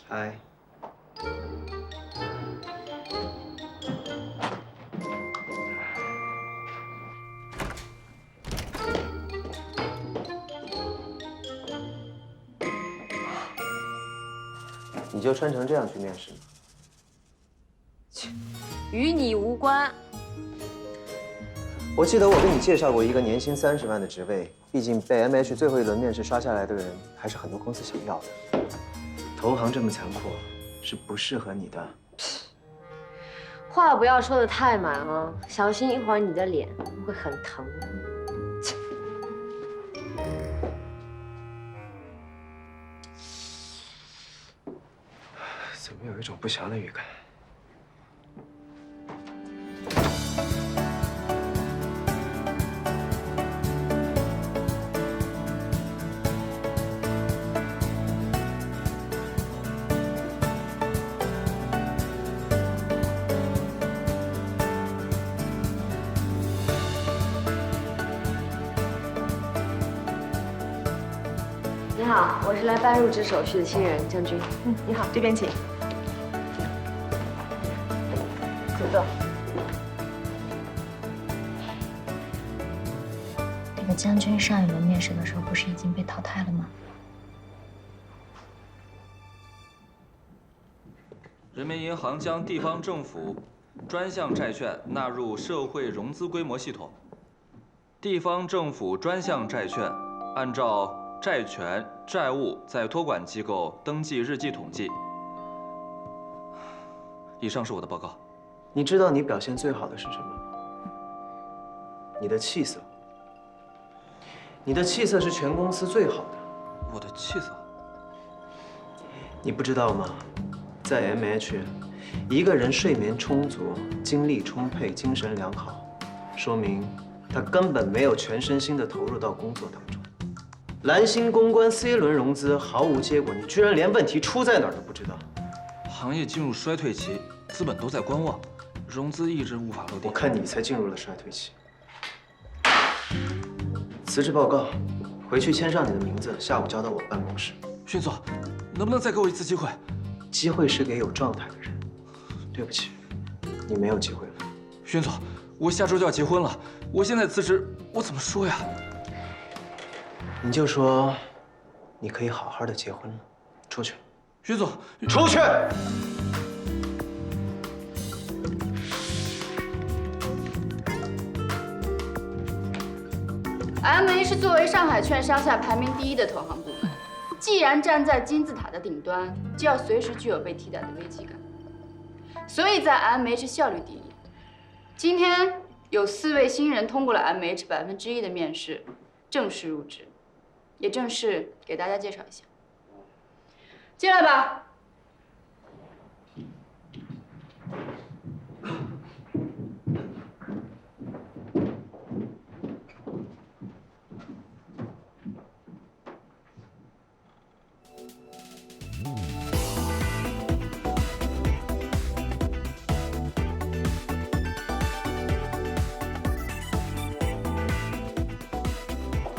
嗨。你就穿成这样去面试吗？与你无关。我记得我给你介绍过一个年薪30万的职位，毕竟被 MH 最后一轮面试刷下来的人，还是很多公司想要的。投行这么残酷，是不适合你的。话不要说的太满啊，小心一会儿你的脸会很疼。怎么有一种不祥的预感？你好，我是来办入职手续的新人将军。你好，这边请。请坐。那个将军上一轮面试的时候，不是已经被淘汰了吗？人民银行将地方政府专项债券纳入社会融资规模系统。地方政府专项债券按照债权债务在托管机构登记日记统计。以上是我的报告。你知道你表现最好的是什么吗？你的气色。你的气色是全公司最好的。我的气色？你不知道吗？在 MH， 一个人睡眠充足、精力充沛、精神良好，说明他根本没有全身心的投入到工作当中。蓝星公关 C 轮融资毫无结果，你居然连问题出在哪儿都不知道。行业进入衰退期，资本都在观望，融资一直无法落地。我看你才进入了衰退期。辞职报告，回去签上你的名字，下午交到我办公室。勋总，能不能再给我一次机会？机会是给有状态的人。对不起，你没有机会了。勋总，我下周就要结婚了，我现在辞职，我怎么说呀？你就说，你可以好好的结婚了。出去。勋总，出去。MH 作为上海券商下排名第1的投行部门，既然站在金字塔的顶端，就要随时具有被替代的危机感。所以在 MH 效率第一。今天有4位新人通过了 MH1%的面试，正式入职，也正式给大家介绍一下。进来吧。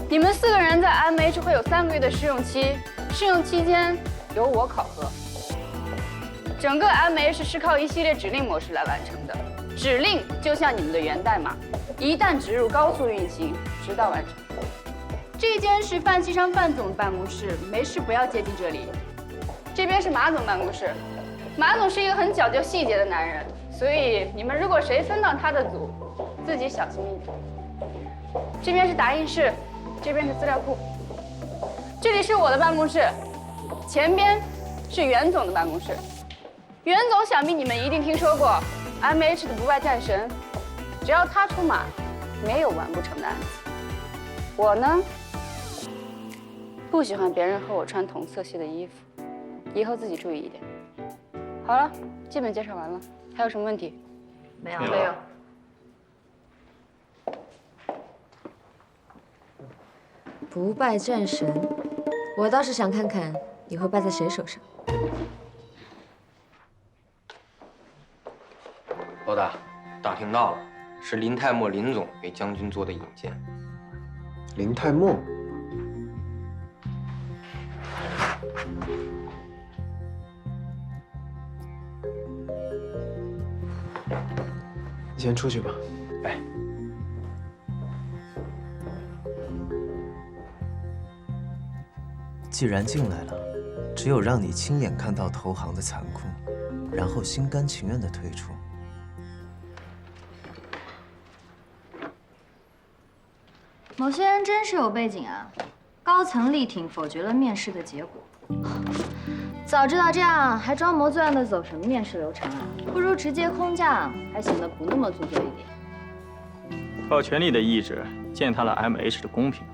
你们4个人在 MH 会有3个月的试用期，试用期间由我考核。整个 MH 是靠一系列指令模式来完成的，指令就像你们的源代码，一旦植入高速运行，直到完成。这间是范锡商范总的办公室，没事不要接近这里。这边是马总办公室，马总是一个很讲究细节的男人，所以你们如果谁分到他的组，自己小心一点。这边是打印室。这边是资料库，这里是我的办公室，前边是袁总的办公室。袁总想必你们一定听说过 ，MH 的不败战神，只要他出马，没有完不成的案子。我呢，不喜欢别人和我穿同色系的衣服，以后自己注意一点。好了，基本介绍完了，还有什么问题？没有。不败战神，我倒是想看看你会败在谁手上。老大，打打听到了，是林泰墨林总给将军做的引荐。林泰墨，你先出去吧。哎，既然进来了，只有让你亲眼看到投行的残酷，然后心甘情愿地退出。某些人真是有背景啊！高层力挺否决了面试的结果。早知道这样，还装模作样的走什么面试流程啊？不如直接空降，还显得不那么做作一点。靠权力的意志践踏了 MH 的公平，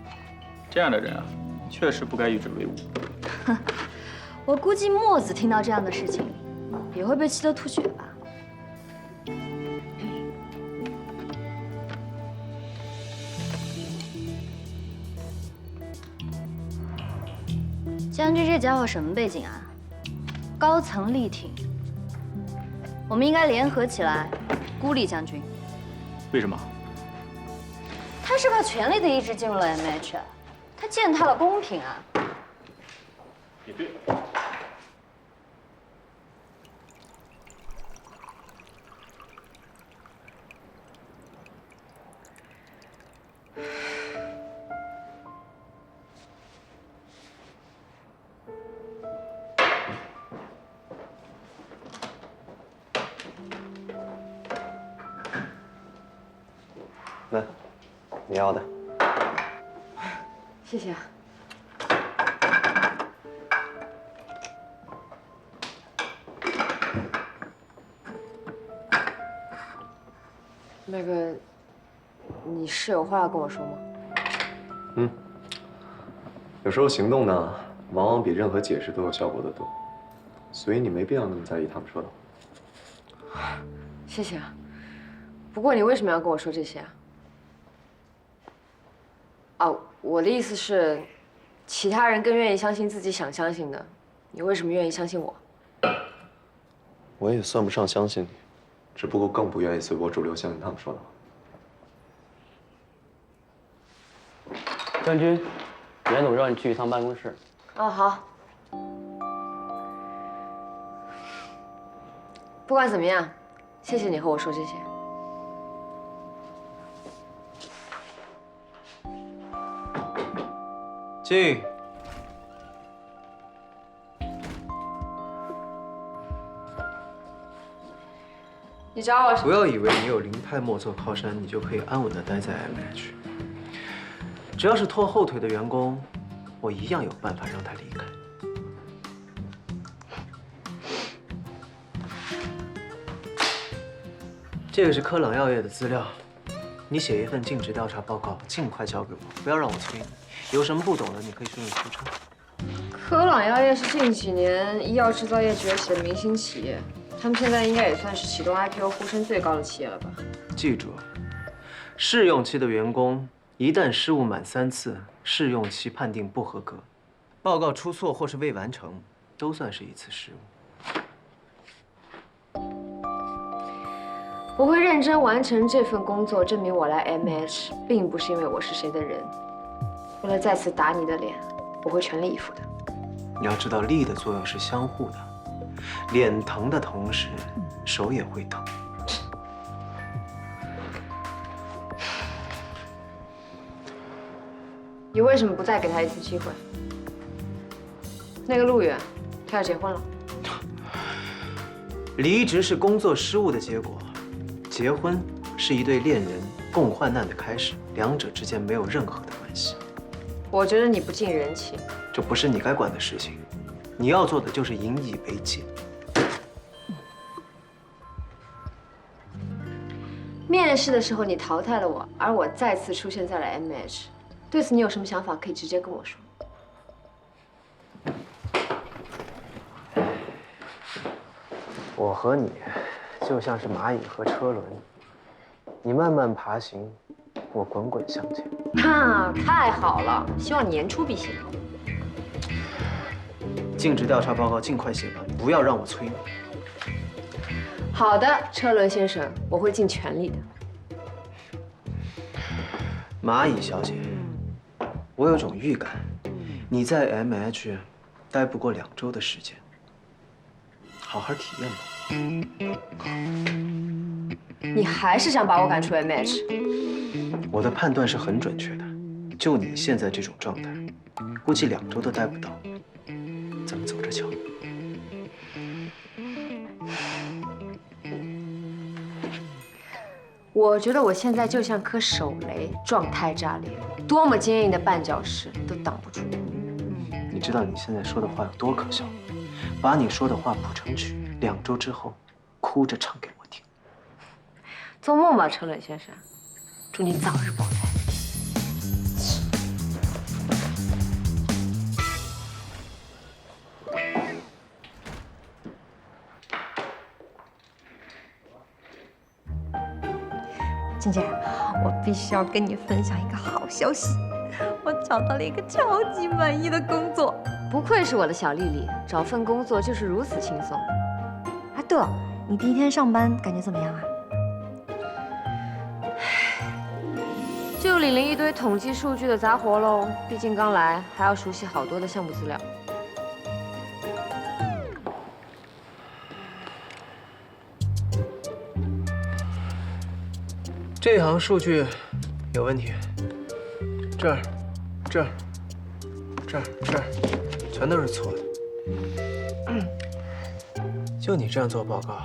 这样的人啊，确实不该与之为伍。我估计墨子听到这样的事情，也会被气得吐血吧。将军这家伙什么背景啊？高层力挺，我们应该联合起来孤立将军。为什么？他是靠权力的意志进入了 MH， 他践踏了公平啊！也对。来，你要的。谢谢。那个，你是有话要跟我说吗？有时候行动呢，往往比任何解释都有效果的多，所以你没必要那么在意他们说的话。谢谢啊。不过你为什么要跟我说这些啊？哦，我的意思是，其他人更愿意相信自己想相信的，你为什么愿意相信我？我也算不上相信你，只不过更不愿意随波逐流相信他们说的话。将军，严总让你去一趟办公室。哦，好。不管怎么样，谢谢你和我说这些。进。你找我？不要以为你有林泰墨做靠山，你就可以安稳地待在 MH。只要是拖后腿的员工，我一样有办法让他离开。这个是科朗药业的资料，你写一份尽职调查报告，尽快交给我，不要让我催你。有什么不懂的，你可以顺理出称。科朗药业是近几年医药制造业崛起的明星企业，他们现在应该也算是启动 IPO 呼声最高的企业了吧？记住，试用期的员工一旦失误满3次，试用期判定不合格，报告出错或是未完成，都算是一次失误。我会认真完成这份工作，证明我来 MH 并不是因为我是谁的人。为了再次打你的脸，我会全力以赴的。你要知道，力的作用是相互的，脸疼的同时，手也会疼。你为什么不再给他一次机会？那个陆远，他要结婚了。离职是工作失误的结果，结婚是一对恋人共患难的开始，两者之间没有任何的关系。我觉得你不近人情，这不是你该管的事情，你要做的就是引以为戒。面试的时候你淘汰了我，而我再次出现在了 MH， 对此你有什么想法可以直接跟我说。我和你就像是蚂蚁和车轮，你慢慢爬行，我滚滚向前。那太好了，希望你言出必行。尽职调查报告尽快写完，不要让我催你。好的，车轮先生，我会尽全力的。蚂蚁小姐，我有种预感，你在 MH 待不过2周的时间，好好体验吧。你还是想把我赶出 MH？我的判断是很准确的，就你现在这种状态，估计2周都待不到。咱们走着瞧。我觉得我现在就像颗手雷，状态炸裂，多么坚硬的绊脚石都挡不住。你知道你现在说的话有多可笑吗？把你说的话谱成曲，2周之后，哭着唱给我听。做梦吧，车轮先生，祝你早日爆胎。静姐，我必须要跟你分享一个好消息，我找到了一个超级满意的工作。不愧是我的小丽丽，找份工作就是如此轻松。啊，对了，你第1天上班感觉怎么样啊？就领了一堆统计数据的杂活喽，毕竟刚来，还要熟悉好多的项目资料。这行数据有问题，这儿、这儿、这儿、这儿，全都是错的。就你这样做报告，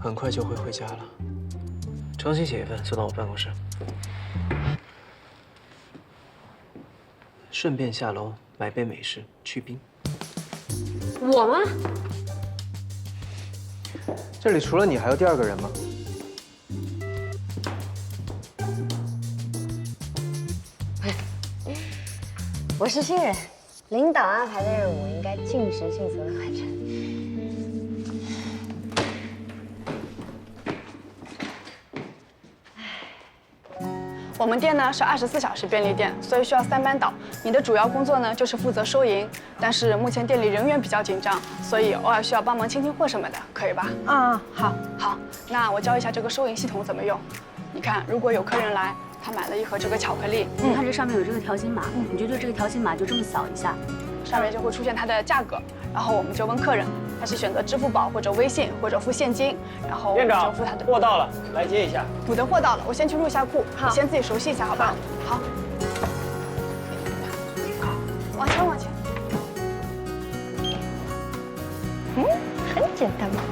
很快就会回家了。重新写一份，送到我办公室。顺便下楼买杯美式去冰。我吗？这里除了你，还有第2个人吗？我是新人，领导安排的任务应该尽职尽责的完成。我们店呢是24小时便利店，所以需要3班倒。你的主要工作呢就是负责收银，但是目前店里人员比较紧张，所以偶尔需要帮忙清清货什么的，可以吧？啊，好。好，那我教一下这个收银系统怎么用。你看，如果有客人来，他买了一盒这个巧克力，你看这上面有这个条形码，你就对这个条形码就这么扫一下，上面就会出现它的价格，然后我们就问客人，他是选择支付宝或者微信或者付现金，然后店长就付他的。货到了，来接一下。你的货到了，我先去入一下库，你先自己熟悉一下，好吧？好。往前，往前。很简单嘛。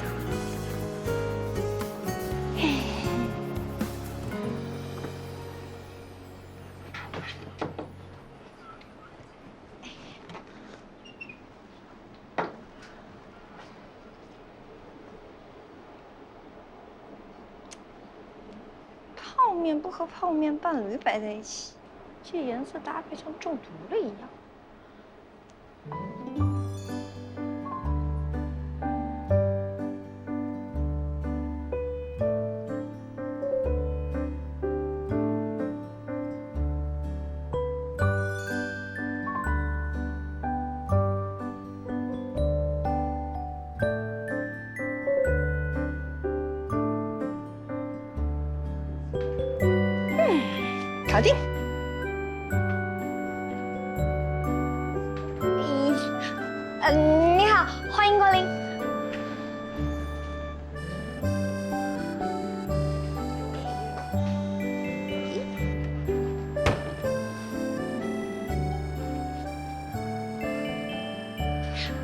泡面不和泡面伴侣摆在一起，这颜色搭配像中毒了一样。搞定。你好，欢迎光临。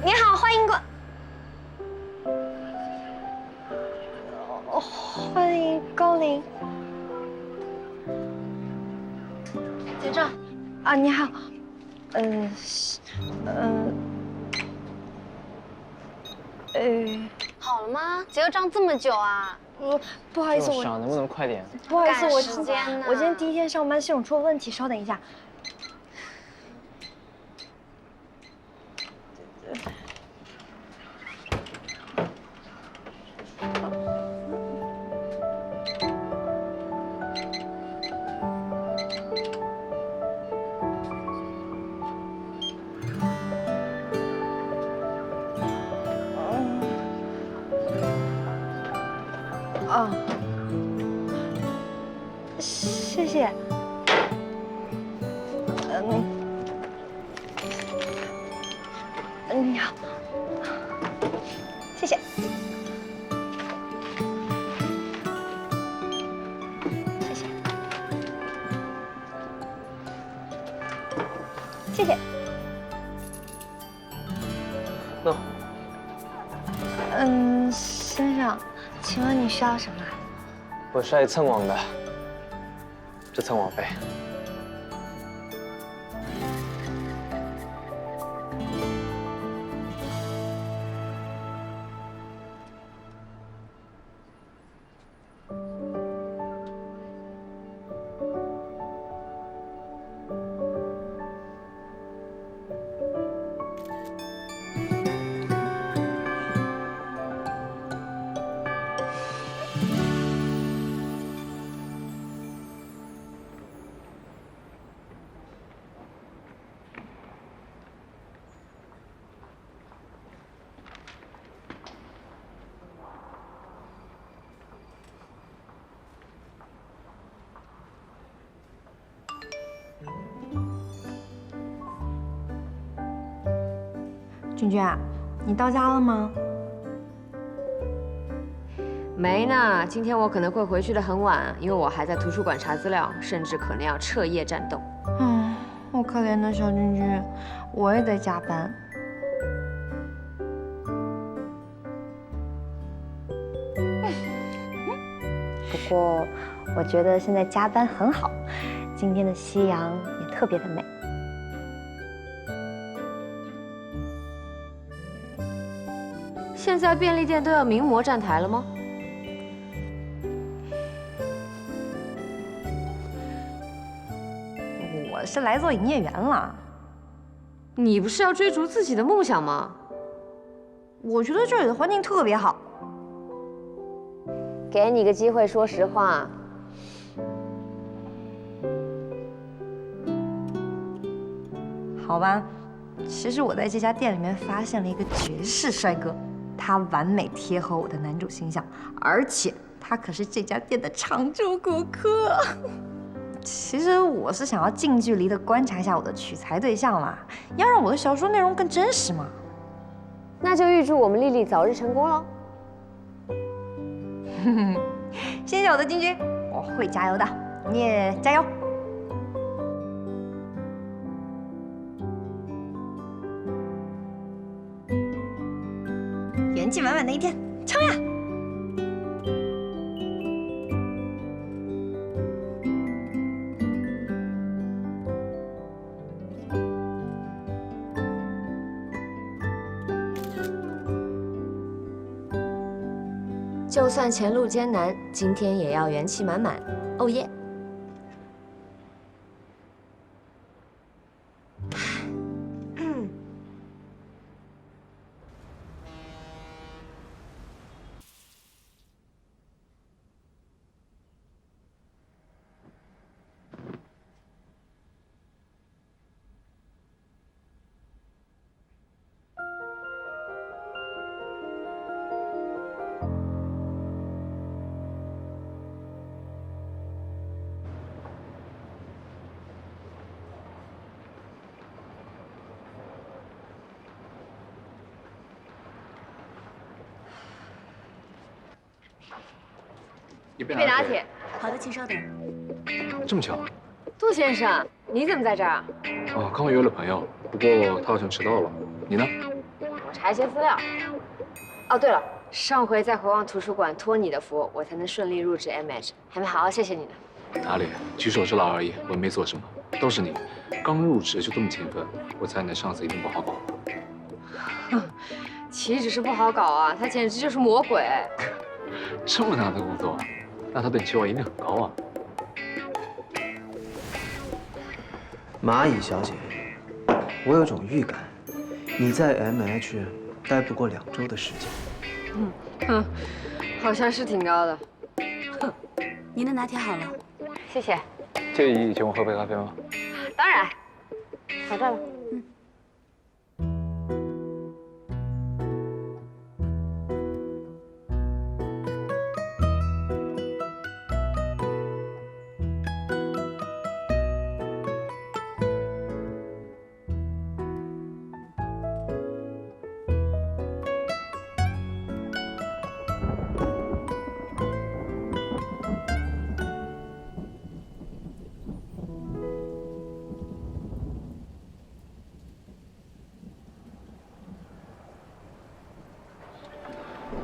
你好，欢迎光。欢迎光临。结账。啊，你好，好了吗？结个账这么久啊？不好意思，就是啊，能不能快点？不好意思，赶时间呢我今天第1天上班，系统出了问题，稍等一下。谢谢。你好，谢谢。谢谢。谢谢。那，先生，请问你需要什么？我是来蹭网的，这蹭网费。君君啊，你到家了吗？没呢，今天我可能会回去的很晚，因为我还在图书馆查资料，甚至可能要彻夜战斗。我可怜的小君君，我也得加班。不过，我觉得现在加班很好。今天的夕阳也特别的美。现在便利店都要名模站台了吗？我是来做营业员了。你不是要追逐自己的梦想吗？我觉得这里的环境特别好。给你个机会，说实话。好吧，其实我在这家店里面发现了一个绝世帅哥，他完美贴合我的男主形象，而且他可是这家店的常驻顾客。其实我是想要近距离的观察一下我的取材对象嘛，要让我的小说内容更真实嘛。那就预祝我们丽丽早日成功喽！谢谢我的君君，我会加油的，你也加油。元气满满的一天，冲呀！就算前路艰难，今天也要元气满满。哦耶！一杯拿铁。好的，请稍等。这么巧？杜先生，你怎么在这儿？哦，刚好约了朋友，不过他好像迟到了。你呢？我查一些资料。哦，对了，上回在回望图书馆托你的福，我才能顺利入职 MH， 还没好好谢谢你呢。哪里？举手之劳而已，我没做什么，都是你。刚入职就这么勤奋，我猜你的上司一定不好搞。岂止是不好搞啊，他简直就是魔鬼。这么难的工作，那他对你期望一定很高啊。蚂蚁小姐，我有种预感，你在 MH 待不过2周的时间。好像是挺高的。您的拿铁好了。谢谢。介意请我喝杯咖啡吗？当然。好这了。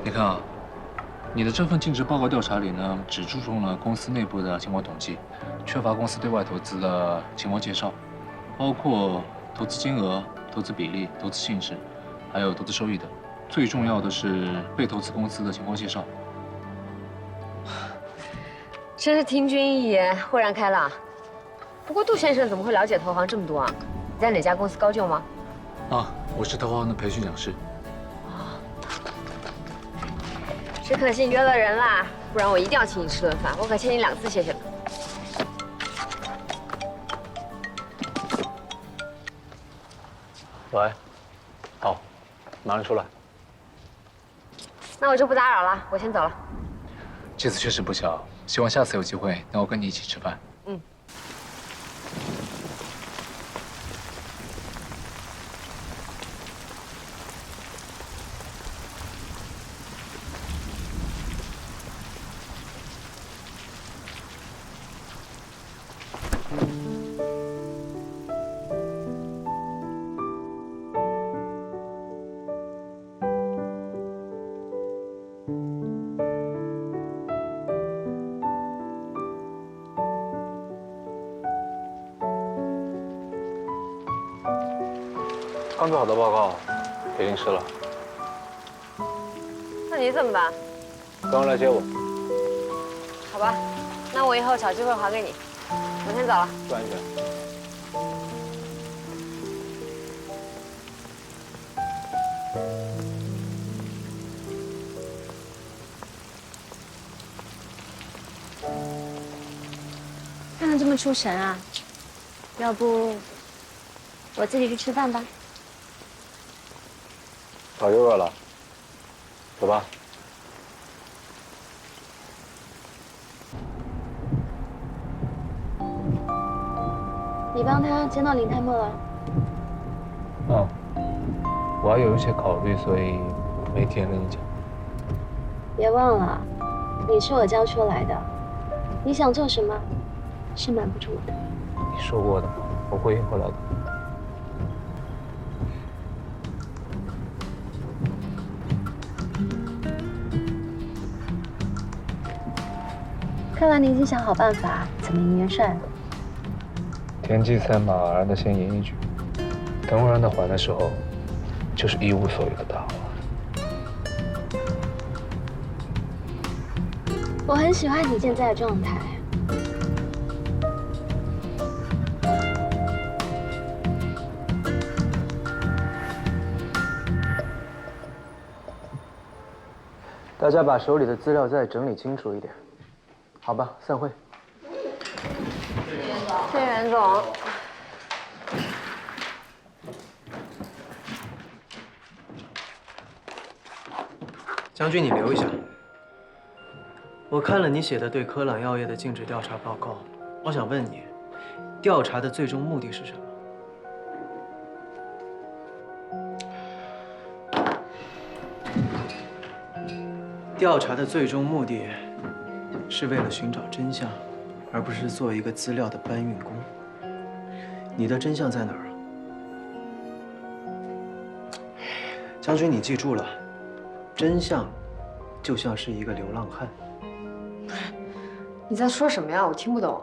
你看啊，你的这份尽职报告调查里呢，只注重了公司内部的情况统计，缺乏公司对外投资的情况介绍，包括投资金额、投资比例、投资性质，还有投资收益等。最重要的是被投资公司的情况介绍。真是听君一言，豁然开朗。不过杜先生怎么会了解投行这么多啊？你在哪家公司高就吗？啊，我是投行的培训讲师。只可惜约了人啦，不然我一定要请你吃顿饭，我可欠你2次谢谢了。喂，好，马上出来。那我就不打扰了，我先走了。这次确实不巧，希望下次有机会能够跟你一起吃饭。嗯。刚做好的报告给您吃了，那你怎么办？刚刚来接我，好吧，那我以后找机会还给你。我先走了。注意安全。看得这么出神啊？要不我自己去吃饭吧？早就饿了，走吧。你帮他签到林泰墨了？嗯，我还有一些考虑，所以没提前跟你讲。别忘了，你是我教出来的，你想做什么，是瞒不住我的。你说过的，我会应回来的。看来你已经想好办法怎么赢元帅了。田忌赛马，而让他先赢一局，等我让他还的时候，就是一无所有的大话。我很喜欢你现在的状态。大家把手里的资料再整理清楚一点，好吧？散会。谢谢袁总。将军，你留一下。我看了你写的对科朗药业的尽职调查报告，我想问你，调查的最终目的是什么？调查的最终目的，是为了寻找真相，而不是做一个资料的搬运工。你的真相在哪儿啊？将军，你记住了，真相就像是一个流浪汉。你在说什么呀？我听不懂。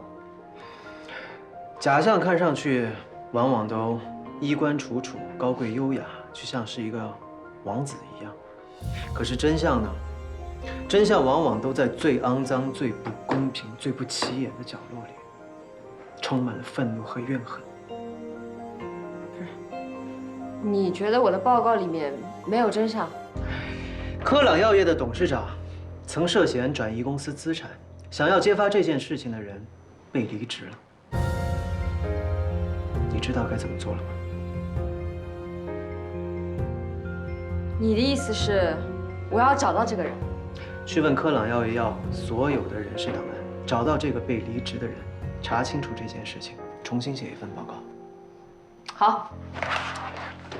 假象看上去往往都衣冠楚楚、高贵优雅，就像是一个王子一样。可是真相呢？真相往往都在最肮脏、最不公平、最不起眼的角落里，充满了愤怒和怨恨。你觉得我的报告里面没有真相？科朗药业的董事长曾涉嫌转移公司资产，想要揭发这件事情的人被离职了。你知道该怎么做了吗？你的意思是，我要找到这个人？去问科朗药业要所有的人事档案，找到这个被离职的人，查清楚这件事情，重新写一份报告。好。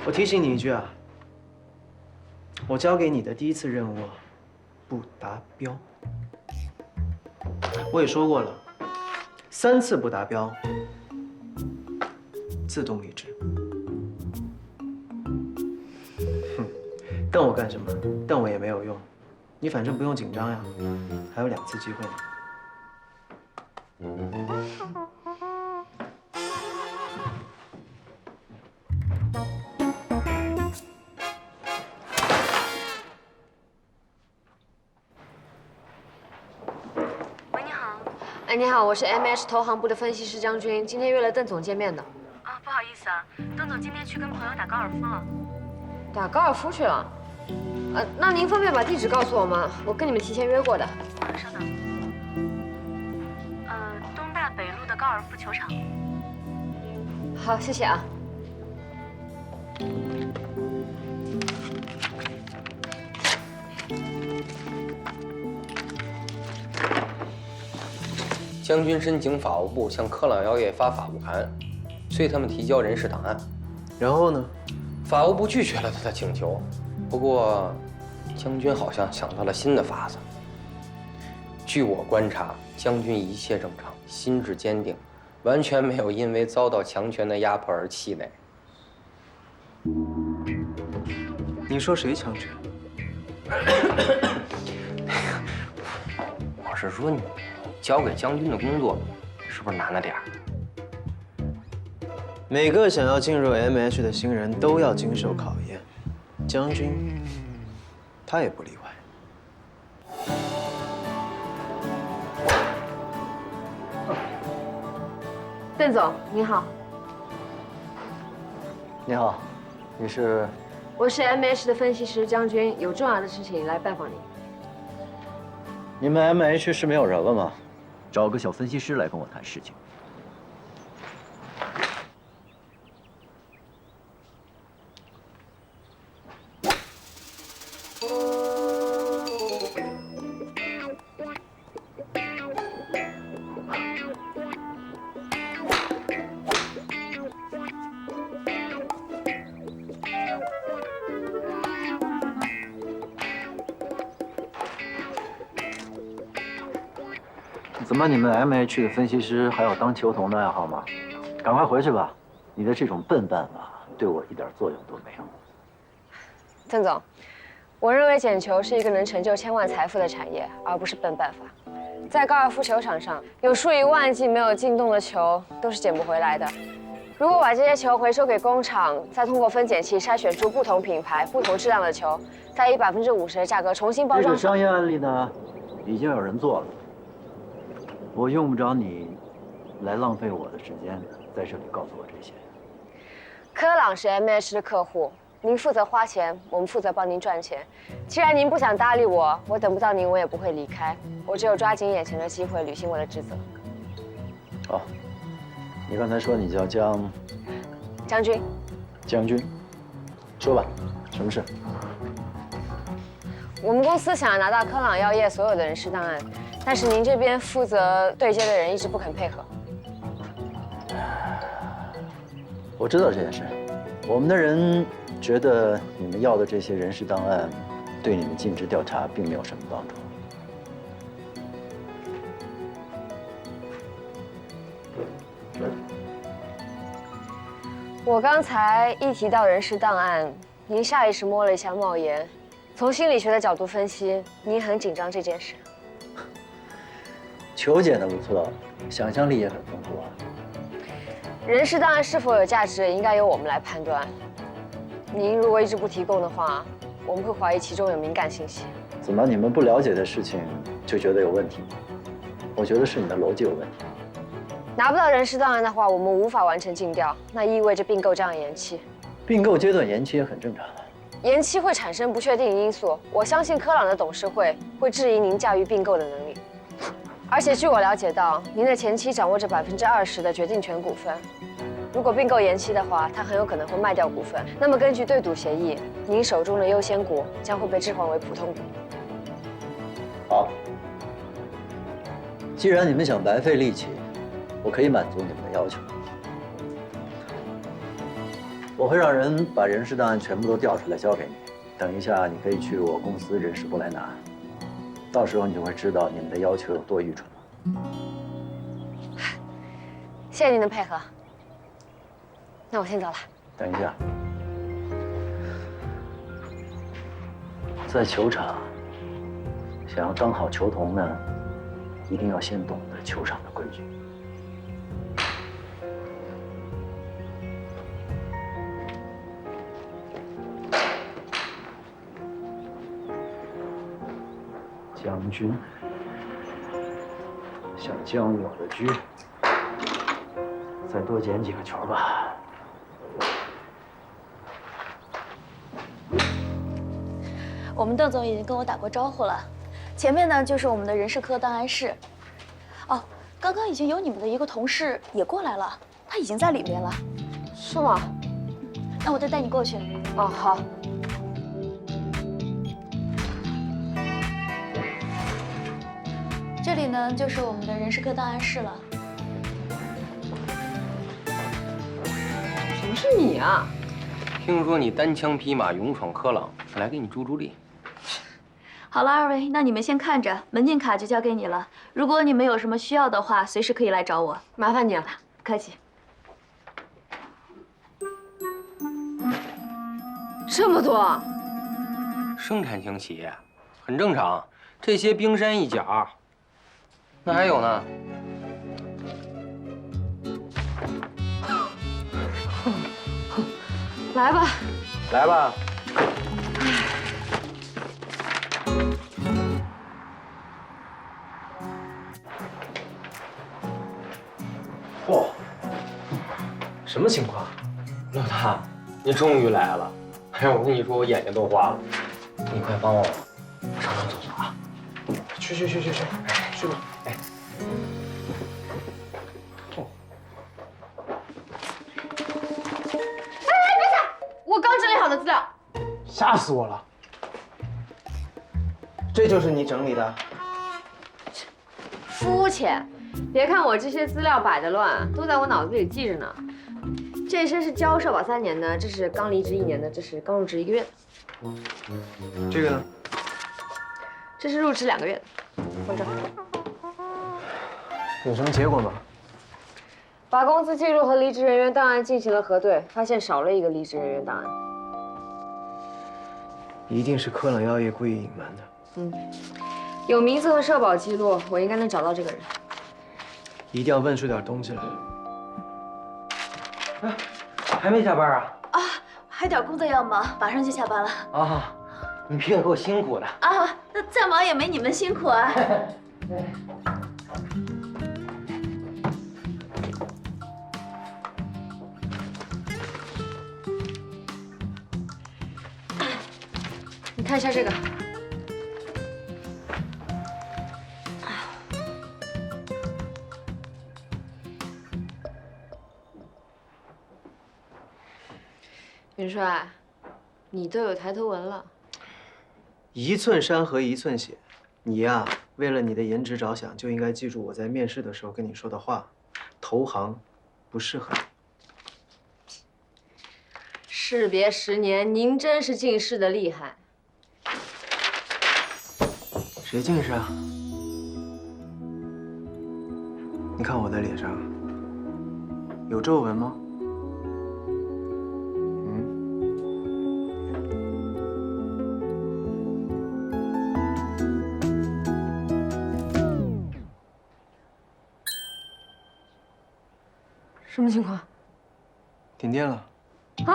我提醒你一句啊，我交给你的第一次任务不达标。我也说过了，3次不达标，自动离职。哼，瞪我干什么？瞪我也没有用。你反正不用紧张呀，还有2次机会呢。喂，你好。哎，你好，我是 MH 投行部的分析师张军，今天约了邓总见面的。啊，不好意思啊，邓总今天去跟朋友打高尔夫了。打高尔夫去了？那您方便把地址告诉我吗？我跟你们提前约过的。稍等。东大北路的高尔夫球场。好，谢谢啊。将军申请法务部向科朗药业发法务函，催他们提交人事档案。然后呢？法务部拒绝了他的请求。不过，将军好像想到了新的法子。据我观察，将军一切正常，心智坚定，完全没有因为遭到强权的压迫而气馁。你说谁强权？我是说你交给将军的工作，是不是难了点儿？每个想要进入 MH 的新人都要经受考验，将军，他也不例外。邓总，你好。你好，你是？我是 MH 的分析师张军，有重要的事情来拜访你。你们 MH 是没有人了吗？找个小分析师来跟我谈事情。怎么，你们 MH 的分析师还有当球童的爱好吗？赶快回去吧，你的这种笨办法对我一点作用都没有。邓总，我认为捡球是一个能成就千万财富的产业，而不是笨办法。在高尔夫球场上，有数以万计没有进洞的球都是捡不回来的。如果把这些球回收给工厂，再通过分拣器筛选出不同品牌、不同质量的球，再以50%的价格重新包装。这个商业案例呢，已经有人做了。我用不着你来浪费我的时间在这里告诉我这些。科朗是 MH 的客户，您负责花钱，我们负责帮您赚钱。既然您不想搭理我，我等不到您，我也不会离开。我只有抓紧眼前的机会，履行我的职责。好，你刚才说你叫将军。将军，说吧，什么事？我们公司想要拿到科朗药业所有的人事档案。但是您这边负责对接的人一直不肯配合。我知道这件事，我们的人觉得你们要的这些人事档案，对你们尽职调查并没有什么帮助。我刚才一提到人事档案，您下意识摸了一下帽檐。从心理学的角度分析，您很紧张这件事。球捡得不错，想象力也很丰富啊。人事档案是否有价值，应该由我们来判断。您如果一直不提供的话，我们会怀疑其中有敏感信息。怎么，你们不了解的事情就觉得有问题？我觉得是你的逻辑有问题。拿不到人事档案的话，我们无法完成竞调，那意味着并购将要延期。并购阶段延期也很正常。延期会产生不确定因素，我相信科朗的董事会会质疑您驾驭并购的能力。而且据我了解到，您的前妻掌握着20%的决定权股份。如果并购延期的话，他很有可能会卖掉股份。那么根据对赌协议，您手中的优先股将会被置换为普通股。好，既然你们想白费力气，我可以满足你们的要求。我会让人把人事档案全部都调出来交给你，等一下你可以去我公司人事部来拿。到时候你就会知道你们的要求有多愚蠢了。谢谢您的配合，那我先走了。等一下，在球场，想要当好球童呢，一定要先懂得球场的规矩。将军想将我的车，再多捡几个球吧。我们邓总已经跟我打过招呼了，前面呢就是我们的人事科档案室。哦，刚刚已经有你们的一个同事也过来了，他已经在里面了。是吗？那我再带你过去。哦，好。这里呢就是我们的人事科档案室了。什么是你啊？听说你单枪匹马勇闯科朗，来给你助助力。好了，二位，那你们先看着，门禁卡就交给你了。如果你们有什么需要的话，随时可以来找我。麻烦你了，不客气。这么多？生产型企业很正常，这些冰山一角。那还有呢？来吧，来吧。嚯，什么情况？老大，你终于来了！哎呀，我跟你说，我眼睛都花了。你快帮我上趟厕所啊！去，去吧。哎。我刚整理好的资料。吓死我了！这就是你整理的？肤浅，别看我这些资料摆的乱，都在我脑子里记着呢。这身是教社保3年的，这是刚离职1年的，这是刚入职1个月的。这个呢？这是入职2个月的，放这儿。有什么结果吗？把工资记录和离职人员档案进行了核对，发现少了一个离职人员档案。一定是科朗药业故意隐瞒的。有名字和社保记录，我应该能找到这个人。一定要问出点东西来。哎，还没下班啊？啊，还有点工作要忙，马上就下班了。啊，你别够辛苦的。啊，那再忙也没你们辛苦啊。你看一下这个。元帅，你都有抬头纹了。一寸山河一寸血，你呀，为了你的颜值着想，就应该记住我在面试的时候跟你说的话，投行不适合你。士别10年，您真是进士的厉害。谁近视啊？你看我的脸上有皱纹吗？什么情况？停电了。啊！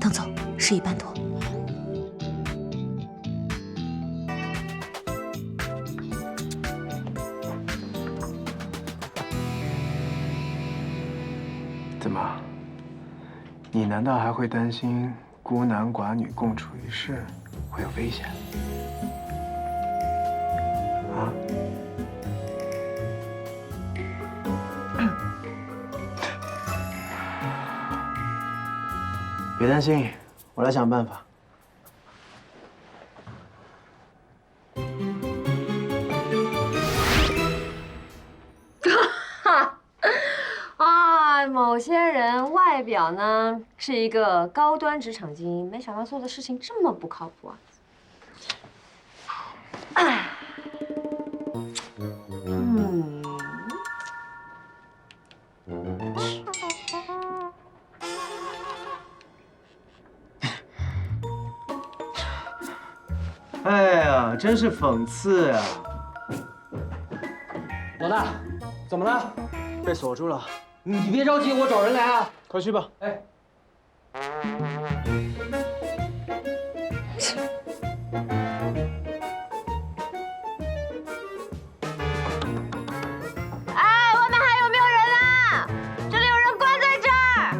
邓总，事已办妥。怎么？你难道还会担心孤男寡女共处一室会有危险？啊？别担心，我来想办法。某些人外表呢是一个高端职场精英，没想到做的事情这么不靠谱啊！真是讽刺啊！老大，怎么了？被锁住了。你别着急，我找人来啊。快去吧。哎。哎，外面还有没有人啊？这里有人关在这儿。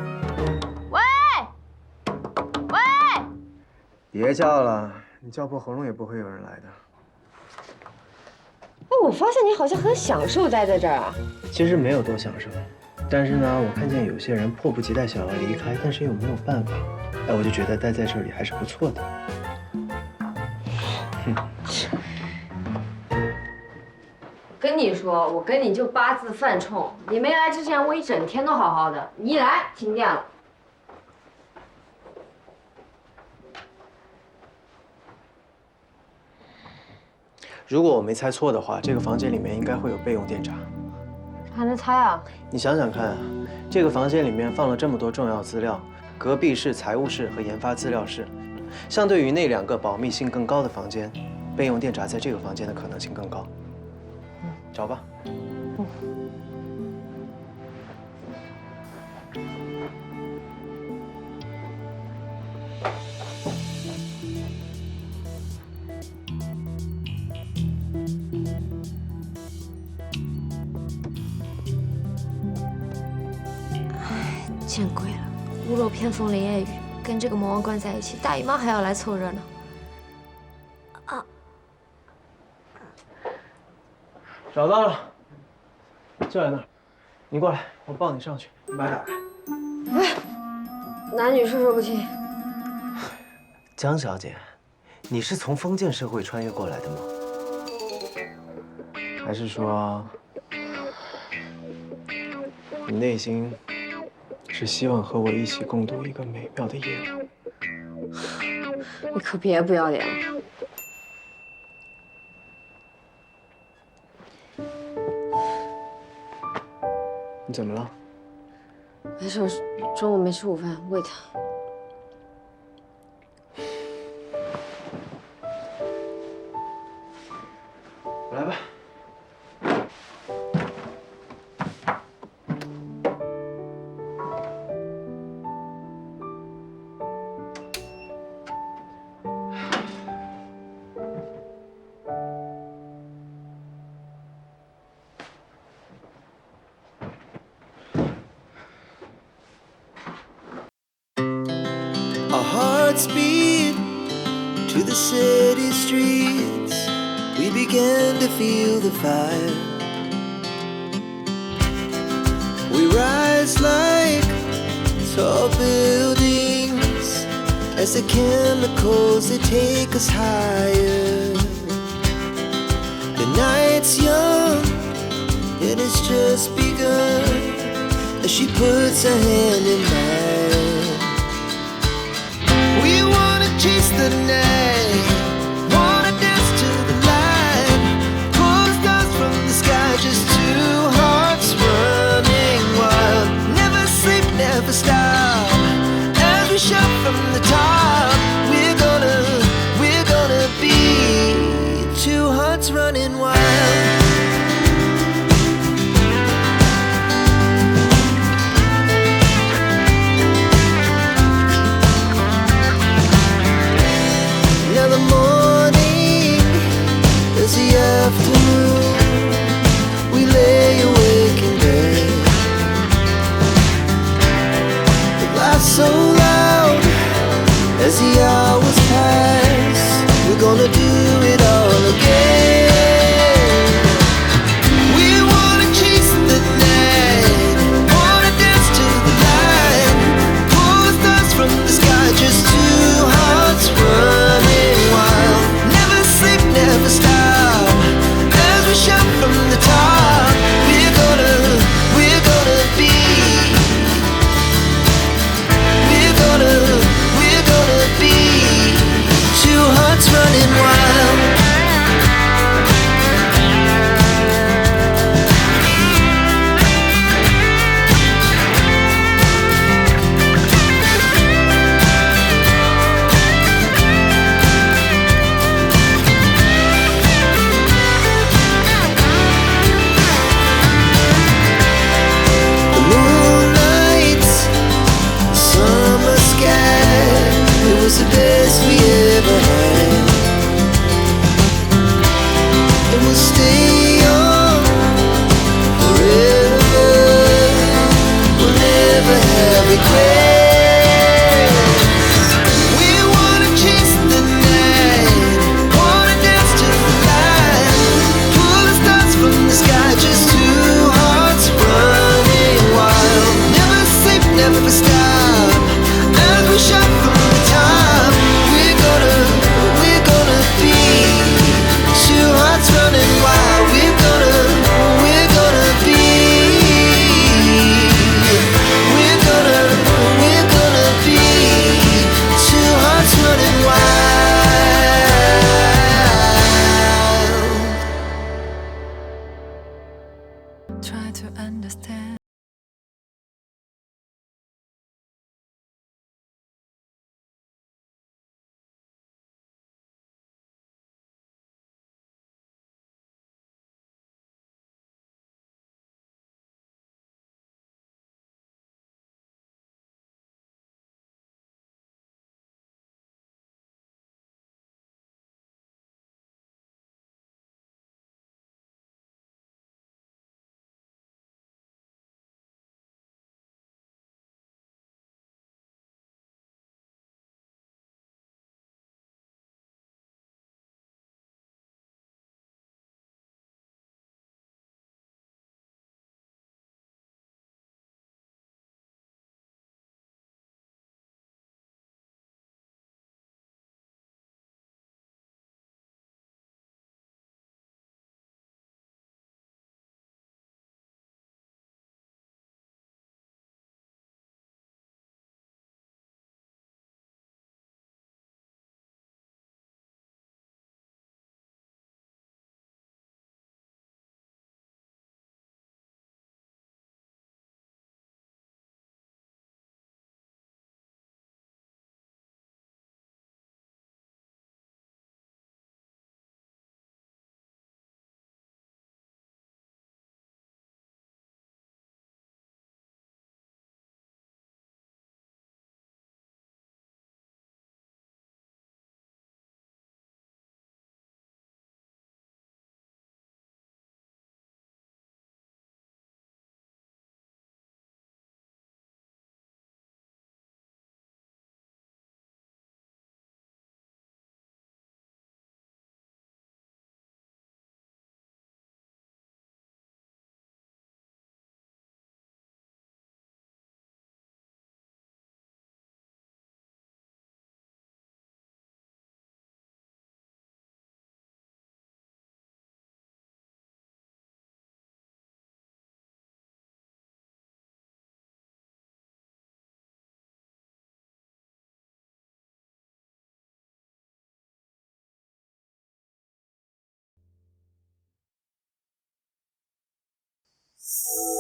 喂，喂！别叫了，你叫破喉咙也不会有人来的。哎，我发现你好像很享受待在这儿啊。其实没有多享受，但是呢，我看见有些人迫不及待想要离开，但是又没有办法。哎，我就觉得待在这里还是不错的。跟你说，我跟你就八字犯冲。你没来之前，我一整天都好好的，你一来停电了。如果我没猜错的话，这个房间里面应该会有备用电闸。还能猜啊？你想想看啊，这个房间里面放了这么多重要资料，隔壁是财务室和研发资料室，相对于那2个保密性更高的房间，备用电闸在这个房间的可能性更高。找吧。见鬼了！屋漏偏逢连夜雨，跟这个魔王关在一起，大姨妈还要来凑热闹。啊！找到了，就在那儿。你过来，我抱你上去，你把它打开。哎，男女授受不亲。江小姐，你是从封建社会穿越过来的吗？还是说，你内心是希望和我一起共度一个美妙的夜晚？你可别不要脸了。你怎么了？没事，我中午没吃午饭，胃疼。我来吧。Our hearts beat to the city streets. We began to feel the fire. We rise like tall buildings as the chemicals, they take us higher. The night's young and it's just begun as she puts her hand in mine. We wanna chase the night, wanna dance to the light, pull the stars from the sky, just two hearts running wild. Never sleep, never stop, as we shout from the top. We're gonna be two hearts running wild. Try to understand. you